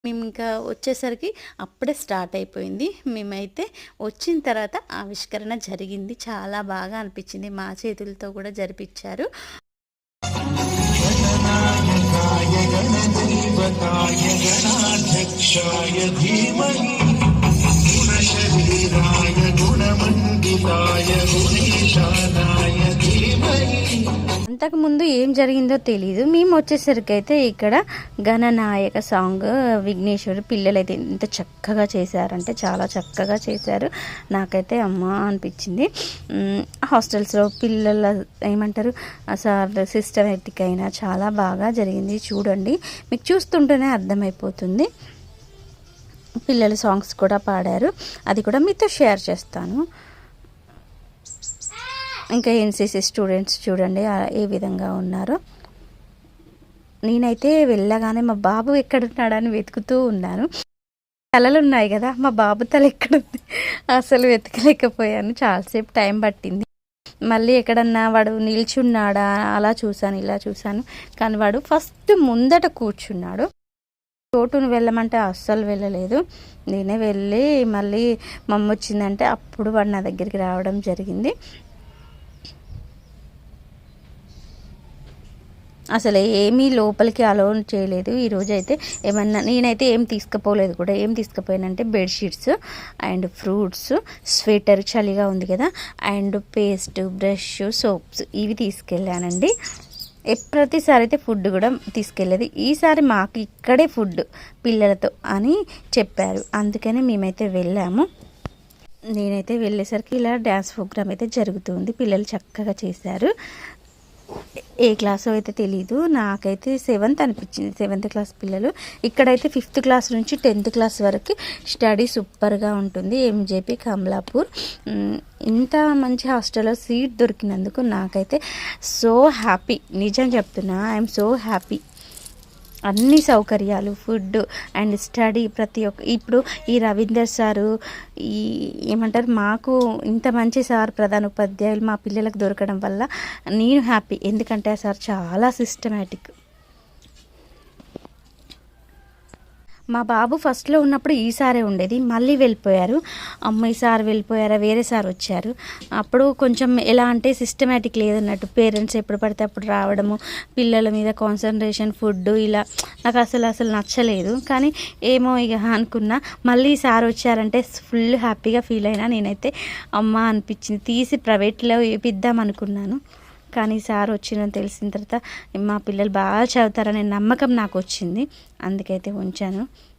మేము ఇంకా వచ్చేసరికి అప్పుడే స్టార్ట్ అయిపోయింది. మేమైతే వచ్చిన తర్వాత ఆవిష్కరణ జరిగింది. చాలా బాగా అనిపించింది. మా చేతులతో కూడా జరిపించారు. गणनायकाय गणदैवताय गणाध्यक्षाय धीमहि गुणशरीराय गुणमण्डिताय गुणेशानाय धीमहि. అంతకుముందు ఏం జరిగిందో తెలీదు. మేము వచ్చేసరికి అయితే ఇక్కడ గణనాయక సాంగ్ విఘ్నేశ్వరు పిల్లలైతే ఎంత చక్కగా చేశారంటే చాలా చక్కగా చేశారు. నాకైతే అమ్మ అనిపించింది. హాస్టల్స్లో పిల్లల ఏమంటారు సార్ సిస్టమేటిక్ అయినా చాలా బాగా జరిగింది. చూడండి, మీకు చూస్తుంటేనే అర్థమైపోతుంది. పిల్లల సాంగ్స్ కూడా పాడారు. అది కూడా మీతో షేర్ చేస్తాను. ఇంకా ఎన్సీసీ స్టూడెంట్స్ చూడండి ఏ విధంగా ఉన్నారో. నేనైతే వెళ్ళగానే మా బాబు ఎక్కడున్నాడని వెతుకుతూ ఉన్నాను. తలలు ఉన్నాయి కదా, మా బాబు తల ఎక్కడుంది అసలు వెతకలేకపోయాను. చాలాసేపు టైం పట్టింది. మళ్ళీ ఎక్కడన్నా వాడు నిల్చున్నాడా అలా చూశాను, ఇలా చూశాను. కానీ వాడు ఫస్ట్ ముందట కూర్చున్నాడు. చోటును వెళ్ళమంటే అస్సలు వెళ్ళలేదు. నేనే వెళ్ళి మళ్ళీ మమ్మ వచ్చిందంటే అప్పుడు వాడు నా దగ్గరికి రావడం జరిగింది. అసలు ఏమీ లోపలికి అలో చేయలేదు. ఈరోజు అయితే ఏమన్నా నేనైతే ఏం తీసుకుపోలేదు కూడా. ఏం తీసుకుపోయానంటే బెడ్షీట్స్ అండ్ ఫ్రూట్స్, స్వెటర్ చలిగా ఉంది కదా, అండ్ పేస్ట్, బ్రష్, సోప్స్ ఇవి తీసుకెళ్ళానండి. ప్రతిసారి అయితే ఫుడ్ కూడా తీసుకెళ్ళేది. ఈసారి మాకు ఇక్కడే ఫుడ్ పిల్లలతో అని చెప్పారు. అందుకని మేమైతే వెళ్ళాము. నేనైతే వెళ్ళేసరికి ఇలా డ్యాన్స్ ప్రోగ్రామ్ అయితే జరుగుతుంది. పిల్లలు చక్కగా చేశారు. ఏ క్లాస్ అయితే తెలీదు, నాకైతే 7th అనిపించింది. 7th క్లాస్ పిల్లలు. ఇక్కడైతే 5th క్లాస్ నుంచి 10th క్లాస్ వరకు స్టడీ సూపర్గా ఉంటుంది. ఎంజేపీ కమలాపూర్. ఇంత మంచి హాస్టల్లో సీట్ దొరికినందుకు నాకైతే సో హ్యాపీ. నిజం చెప్తున్నా, ఐఎమ్ సో హ్యాపీ. అన్ని సౌకర్యాలు, ఫుడ్ అండ్ స్టడీ ప్రతి ఒక్క. ఇప్పుడు ఈ రవీందర్ సారు ఈ ఏమంటారు మాకు ఇంత మంచి సార్ ప్రధాన ఉపాధ్యాయులు మా పిల్లలకు దొరకడం వల్ల నేను హ్యాపీ. ఎందుకంటే ఆ సార్ చాలా సిస్టమేటిక్. మా బాబు ఫస్ట్లో ఉన్నప్పుడు ఈ సారే ఉండేది, మళ్ళీ వెళ్ళిపోయారు. అమ్మాయి సార్ వెళ్ళిపోయారా, వేరే సార్ వచ్చారు. అప్పుడు కొంచెం ఎలా అంటే సిస్టమేటిక్ లేదన్నట్టు. పేరెంట్స్ ఎప్పుడు పడితే అప్పుడు రావడము, పిల్లల మీద కాన్సన్ట్రేషన్, ఫుడ్ ఇలా నాకు అసలు నచ్చలేదు. కానీ ఏమో ఇక అనుకున్నా. మళ్ళీ సార్ వచ్చారంటే ఫుల్ హ్యాపీగా ఫీల్ అయినా. నేనైతే అమ్మ అనిపించింది. తీసి ప్రైవేట్లో వేపిద్దాం అనుకున్నాను. కానీ సార్ వచ్చిందని తెలిసిన తర్వాత మా పిల్లలు బాగా చదువుతారనే నమ్మకం నాకు వచ్చింది. అందుకైతే ఉంచాను.